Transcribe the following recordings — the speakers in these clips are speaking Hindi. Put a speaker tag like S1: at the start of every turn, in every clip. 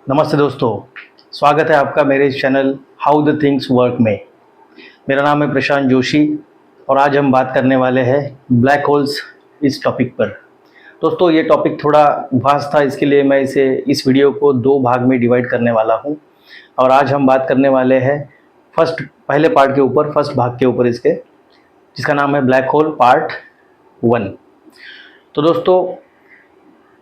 S1: नमस्ते दोस्तों, स्वागत है आपका मेरे इस channel how the things work में। मेरा नाम है प्रशांत जोशी और आज हम बात करने वाले हैं ब्लैक होल्स इस टॉपिक पर। दोस्तों, ये टॉपिक थोड़ा वास्ट था, इसके लिए मैं इस वीडियो को दो भाग में डिवाइड करने वाला हूँ। और आज हम बात करने वाले हैं पहले पार्ट के ऊपर, फर्स्ट भाग के ऊपर इसके, जिसका नाम है ब्लैक होल पार्ट 1। तो दोस्तों,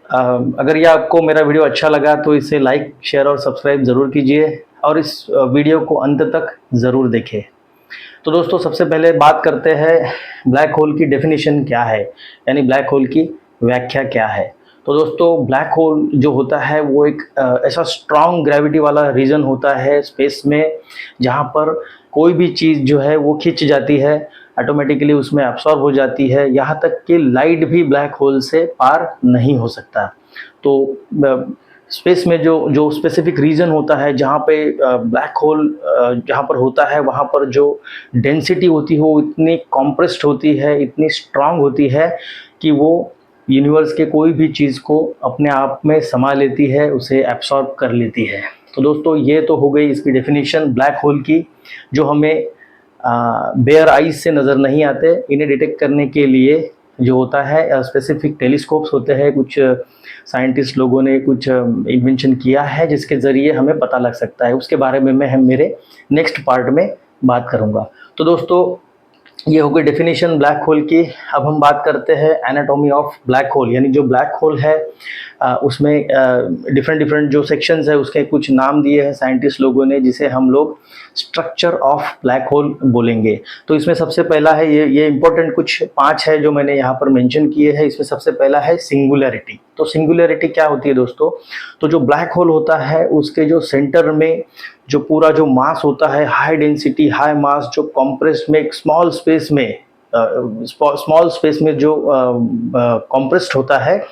S1: अगर ये आपको मेरा वीडियो अच्छा लगा तो इसे लाइक, शेयर और सब्सक्राइब ज़रूर कीजिए और इस वीडियो को अंत तक ज़रूर देखें। तो दोस्तों, सबसे पहले बात करते हैं ब्लैक होल की डेफिनेशन क्या है, यानी ब्लैक होल की व्याख्या क्या है। तो दोस्तों, ब्लैक होल जो होता है वो एक ऐसा स्ट्रॉन्ग ग्रेविटी वाला रीजन होता है स्पेस में, जहाँ पर कोई भी चीज़ जो है वो खिंच जाती है, ऑटोमेटिकली उसमें एब्सॉर्ब हो जाती है। यहाँ तक कि लाइट भी ब्लैक होल से पार नहीं हो सकता। तो स्पेस में जो जो स्पेसिफिक रीजन होता है जहाँ पे ब्लैक होल जहाँ पर होता है, वहाँ पर जो डेंसिटी होती है वो इतनी कॉम्प्रेस्ड होती है, इतनी स्ट्रांग होती है कि वो यूनिवर्स के कोई भी चीज़ को अपने आप में समा लेती है, उसे एब्सॉर्ब कर लेती है। तो दोस्तों, ये तो हो गई इसकी डेफिनेशन ब्लैक होल की, जो हमें बेयर आइज से नज़र नहीं आते। इन्हें डिटेक्ट करने के लिए जो होता है स्पेसिफिक टेलीस्कोप्स होते हैं, कुछ साइंटिस्ट लोगों ने कुछ इन्वेंशन किया है जिसके ज़रिए हमें पता लग सकता है। उसके बारे में मैं मेरे नेक्स्ट पार्ट में बात करूँगा। तो दोस्तों, ये हो गई डेफिनेशन ब्लैक होल की। अब हम बात करते हैं एनाटॉमी ऑफ ब्लैक होल, यानी जो ब्लैक होल है उसमें डिफरेंट डिफरेंट जो सेक्शंस है उसके कुछ नाम दिए हैं साइंटिस्ट लोगों ने, जिसे हम लोग स्ट्रक्चर ऑफ ब्लैक होल बोलेंगे। तो इसमें सबसे पहला है ये इंपॉर्टेंट कुछ 5 है जो मैंने यहाँ पर मेंशन किए हैं। इसमें सबसे पहला है सिंगुलैरिटी। तो सिंगुलैरिटी क्या होती है दोस्तों? तो जो ब्लैक होल होता है उसके जो सेंटर में जो पूरा जो मास होता है, हाई डेंसिटी हाई मास, जो कॉम्प्रेस्ड में एक स्मॉल स्पेस में जो कॉम्प्रेस्ड होता है,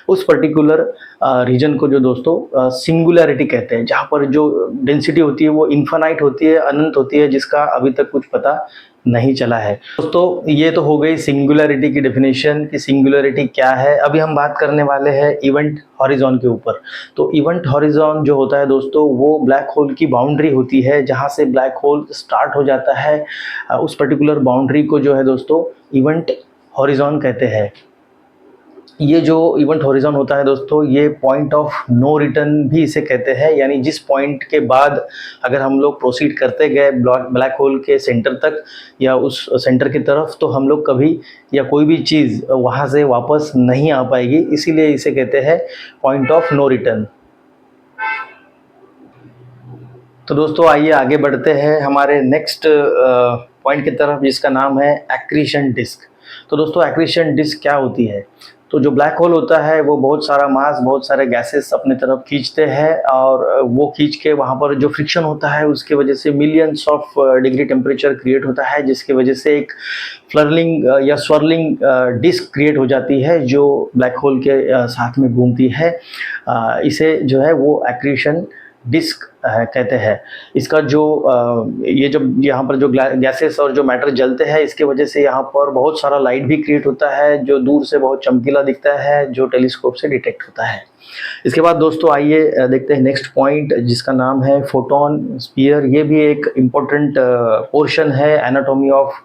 S1: उस पर्टिकुलर रीजन को जो दोस्तों सिंगुलैरिटी कहते हैं, जहाँ पर जो डेंसिटी होती है वो इन्फानाइट होती है, अनंत होती है, जिसका अभी तक कुछ पता नहीं चला है। दोस्तों, ये तो हो गई सिंगुलैरिटी की डेफिनेशन कि सिंगुलैरिटी क्या है। अभी हम बात करने वाले हैं इवेंट हॉरिजॉन के ऊपर। तो इवेंट हॉरिजॉन जो होता है दोस्तों, वो ब्लैक होल की बाउंड्री होती है, जहाँ से ब्लैक होल स्टार्ट हो जाता है। उस पर्टिकुलर बाउंड्री को जो है दोस्तों इवेंट हॉरिजॉन कहते हैं। ये जो इवेंट हॉरिजॉन होता है दोस्तों, ये पॉइंट ऑफ नो रिटर्न भी इसे कहते हैं, यानी जिस पॉइंट के बाद अगर हम लोग प्रोसीड करते गए ब्लैक होल के सेंटर तक या उस सेंटर की तरफ, तो हम लोग कभी या कोई भी चीज़ वहाँ से वापस नहीं आ पाएगी। इसीलिए इसे कहते हैं पॉइंट ऑफ नो रिटर्न। तो दोस्तों, आइए आगे बढ़ते हैं हमारे नेक्स्ट पॉइंट की तरफ, जिसका नाम है एक्रीशन डिस्क। तो दोस्तों, एक्रीशन डिस्क क्या होती है? तो जो ब्लैक होल होता है वो बहुत सारा मास, बहुत सारे गैसेस अपने तरफ खींचते हैं, और वो खींच के वहाँ पर जो फ्रिक्शन होता है उसके वजह से millions of degree temperature create होता है, जिसकी वजह से एक फ्लरलिंग या स्वर्लिंग डिस्क क्रिएट हो जाती है जो ब्लैक होल के साथ में घूमती है। इसे जो है वो एक्रीशन डिस्क कहते हैं। इसका जो ये जब यहाँ पर जो गैसेस और जो मैटर जलते हैं, इसके वजह से यहाँ पर बहुत सारा लाइट भी क्रिएट होता है, जो दूर से बहुत चमकीला दिखता है, जो टेलीस्कोप से डिटेक्ट होता है। इसके बाद दोस्तों, आइए देखते हैं नेक्स्ट पॉइंट, जिसका नाम है फोटोन स्फीयर। ये भी एक इम्पोर्टेंट पोर्शन है एनाटॉमी ऑफ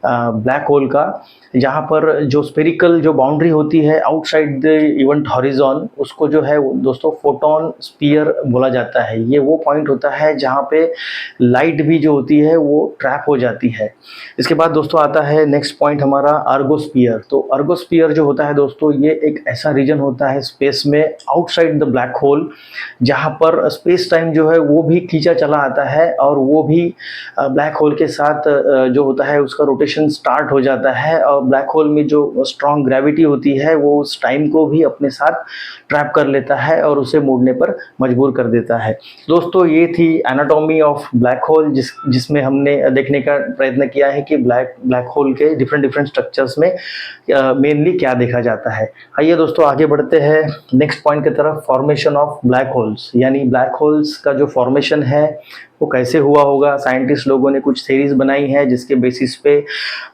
S1: ब्लैक होल का, जहाँ पर जो स्पेरिकल जो बाउंड्री होती है आउटसाइड द इवेंट हॉरिजॉन, उसको जो है दोस्तों फोटोन स्फीयर बोला जाता है। ये वो पॉइंट होता है जहाँ पे लाइट भी जो होती है वो ट्रैप हो जाती है। इसके बाद दोस्तों आता है नेक्स्ट पॉइंट हमारा अर्गोस्फीयर। तो अर्गोस्फीयर जो होता है दोस्तों, ये एक ऐसा रीजन होता है स्पेस में आउटसाइड द ब्लैक होल, जहाँ पर स्पेस टाइम जो है वो भी खींचा चला आता है, और वो भी ब्लैक होल के साथ जो होता है उसका रोटेशन स्टार्ट हो जाता है, और ब्लैक होल में जो स्ट्रॉन्ग ग्रेविटी होती है वो उस टाइम को भी अपने साथ ट्रैप कर लेता है और उसे मोड़ने पर मजबूर कर देता है। दोस्तों, ये थी एनाटॉमी ऑफ ब्लैक होल, जिसमें हमने देखने का प्रयत्न किया है कि ब्लैक होल के डिफरेंट स्ट्रक्चर्स में मेनली क्या देखा जाता है। आइए दोस्तों आगे बढ़ते हैं नेक्स्ट पॉइंट की तरफ, फॉर्मेशन ऑफ ब्लैक होल्स। यानी ब्लैक होल्स का जो फॉर्मेशन है वो कैसे हुआ होगा। साइंटिस्ट लोगों ने कुछ थ्योरीज बनाई हैं जिसके बेसिस पे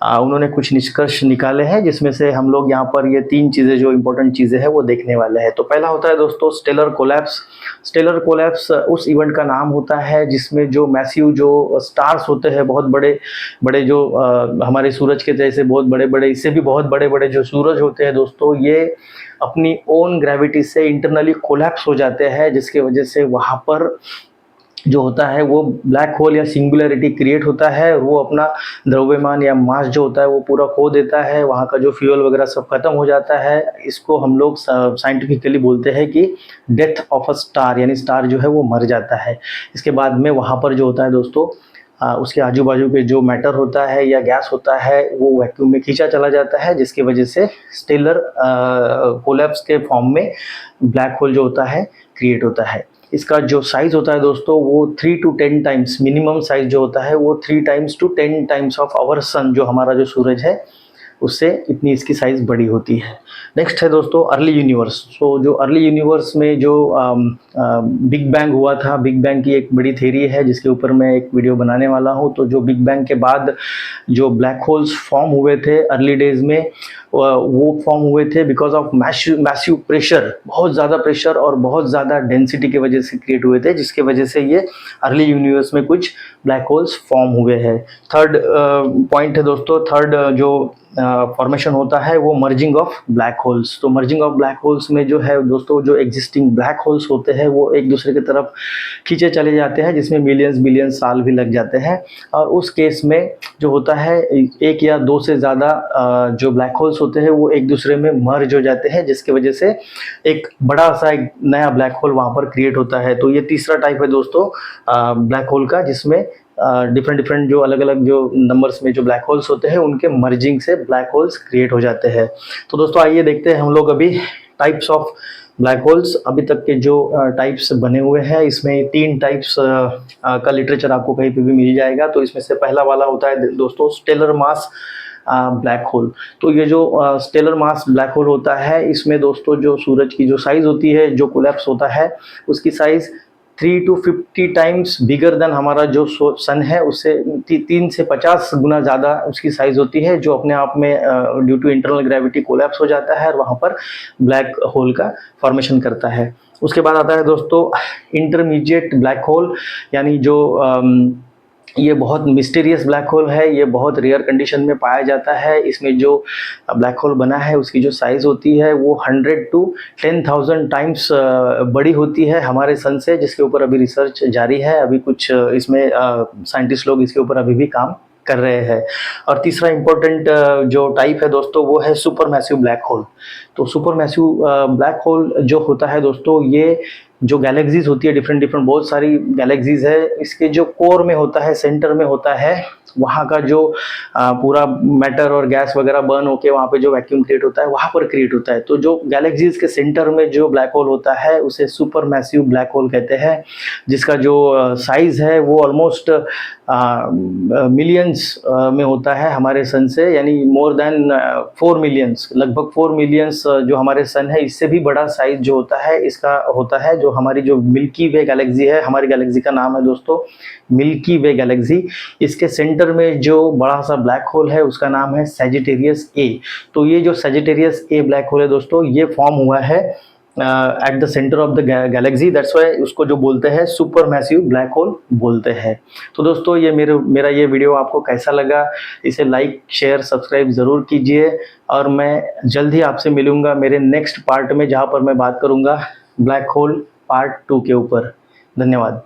S1: उन्होंने कुछ निष्कर्ष निकाले हैं, जिसमें से हम लोग यहाँ पर ये 3 चीज़ें जो इंपॉर्टेंट चीज़ें हैं वो देखने वाले हैं। तो पहला होता है दोस्तों स्टेलर कोलैप्स। स्टेलर कोलैप्स उस इवेंट का नाम होता है जिसमें जो मैसिव जो स्टार्स होते हैं, बहुत बड़े बड़े जो हमारे सूरज के जैसे बहुत बड़े बड़े, इससे भी बहुत बड़े बड़े जो सूरज होते हैं दोस्तों, ये अपनी ओन ग्रेविटी से इंटरनली कोलैप्स हो जाते हैं, जिसके वजह से वहाँ पर जो होता है वो ब्लैक होल या सिंगुलरिटी क्रिएट होता है। वो अपना द्रव्यमान या मास जो होता है वो पूरा खो देता है, वहाँ का जो फ्यूल वगैरह सब खत्म हो जाता है। इसको हम लोग साइंटिफिकली बोलते हैं कि डेथ ऑफ अ स्टार, यानी स्टार जो है वो मर जाता है। इसके बाद में वहाँ पर जो होता है दोस्तों उसके आजू बाजू के जो मैटर होता है या गैस होता है वो वैक्यूम में खींचा चला जाता है, जिसकी वजह से स्टेलर कोलैप्स के फॉर्म में ब्लैक होल जो होता है क्रिएट होता है। इसका जो साइज़ होता है दोस्तों वो 3 to 10 टाइम्स, मिनिमम साइज़ जो होता है वो 3 times to 10 times of our sun, जो हमारा जो सूरज है उससे इतनी इसकी साइज़ बड़ी होती है। नेक्स्ट है दोस्तों अर्ली यूनिवर्स। तो जो अर्ली यूनिवर्स में जो बिग बैंग हुआ था, बिग बैंग की एक बड़ी थ्योरी है जिसके ऊपर मैं एक वीडियो बनाने वाला हूँ। तो जो बिग बैंग के बाद जो ब्लैक होल्स फॉर्म हुए थे अर्ली डेज में, वो फॉर्म हुए थे बिकॉज ऑफ मैसिव प्रेशर, बहुत ज़्यादा प्रेशर और बहुत ज़्यादा डेंसिटी की वजह से क्रिएट हुए थे, जिसके वजह से ये अर्ली यूनिवर्स में कुछ ब्लैक होल्स फॉर्म हुए हैं। थर्ड पॉइंट है दोस्तों, थर्ड जो फॉर्मेशन होता है वो मर्जिंग ऑफ ब्लैक होल्स। तो मर्जिंग ऑफ ब्लैक होल्स में जो है दोस्तों, जो एग्जिस्टिंग ब्लैक होल्स होते हैं वो एक दूसरे की तरफ खींचे चले जाते हैं, जिसमें मिलियंस बिलियंस साल भी लग जाते हैं। और उस केस में जो होता है 1 या 2 से ज़्यादा जो ब्लैक होल्स होते हैं वो एक दूसरे में मर्ज हो जाते हैं, जिसकी वजह से एक बड़ा सा एक नया ब्लैक होल वहाँ पर क्रिएट होता है। तो ये तीसरा टाइप है दोस्तों ब्लैक होल का, जिसमें डिफरेंट जो अलग अलग जो नंबर्स में जो ब्लैक होल्स होते हैं उनके मर्जिंग से ब्लैक होल्स क्रिएट हो जाते हैं। तो दोस्तों आइए देखते हैं हम लोग अभी टाइप्स ऑफ ब्लैक होल्स। अभी तक के जो टाइप्स बने हुए हैं इसमें 3 टाइप्स का लिटरेचर आपको कहीं पे भी मिल जाएगा। तो इसमें से पहला वाला होता है दोस्तों स्टेलर मास ब्लैक होल। तो ये जो स्टेलर मास ब्लैक होल होता है, इसमें दोस्तों जो सूरज की जो साइज़ होती है, जो कोलैप्स होता है उसकी size 3 to 50 times bigger than हमारा जो सन है, उससे 3 से 50 गुना ज़्यादा उसकी साइज़ होती है, जो अपने आप में due to internal gravity collapse हो जाता है और वहाँ पर ब्लैक होल का फॉर्मेशन करता है। उसके बाद आता है दोस्तों इंटरमीडिएट ब्लैक होल, यानी जो ये बहुत मिस्टीरियस ब्लैक होल है, ये बहुत रेयर कंडीशन में पाया जाता है। इसमें जो ब्लैक होल बना है उसकी जो साइज़ होती है वो 100 to 10,000 टाइम्स बड़ी होती है हमारे सन से, जिसके ऊपर अभी रिसर्च जारी है। अभी कुछ इसमें साइंटिस्ट लोग इसके ऊपर अभी भी काम कर रहे हैं। और तीसरा इम्पोर्टेंट जो टाइप है दोस्तों वो है सुपर मैसिव ब्लैक होल। तो सुपर मैसिव ब्लैक होल जो होता है दोस्तों, ये जो गैलेक्सीज होती है डिफरेंट बहुत सारी गैलेक्सीज है, इसके जो कोर में होता है, सेंटर में होता है, वहाँ का जो पूरा मैटर और गैस वगैरह बर्न होके वहाँ पे जो वैक्यूम क्रिएट होता है वहाँ पर क्रिएट होता है। तो जो गैलेक्सीज के सेंटर में जो ब्लैक होल होता है उसे सुपर मैसिव ब्लैक होल कहते हैं, जिसका जो साइज़ है वो ऑलमोस्ट मिलियंस में होता है हमारे सन से, यानी मोर देन 4 मिलियंस, लगभग 4 मिलियंस जो हमारे सन है इससे भी बड़ा साइज जो होता है इसका होता है। जो हमारी जो मिल्की वे गैलेक्सी है, हमारी गैलेक्सी का नाम है दोस्तों मिल्की वे गैलेक्सी, इसके सेंटर में जो बड़ा सा ब्लैक होल है उसका नाम है सैजिटेरियस ए। तो ये जो सैजिटेरियस ए ब्लैक होल है दोस्तों, ये फॉर्म हुआ है at the centre of the Galaxy, that's why उसको जो बोलते हैं सुपर मैसिव ब्लैक होल बोलते हैं। तो दोस्तों ये मेरा ये वीडियो आपको कैसा लगा, इसे लाइक शेयर सब्सक्राइब ज़रूर कीजिए, और मैं जल्द ही आपसे मिलूँगा मेरे नेक्स्ट पार्ट में, जहाँ पर मैं बात करूँगा ब्लैक होल पार्ट 2 के ऊपर। धन्यवाद।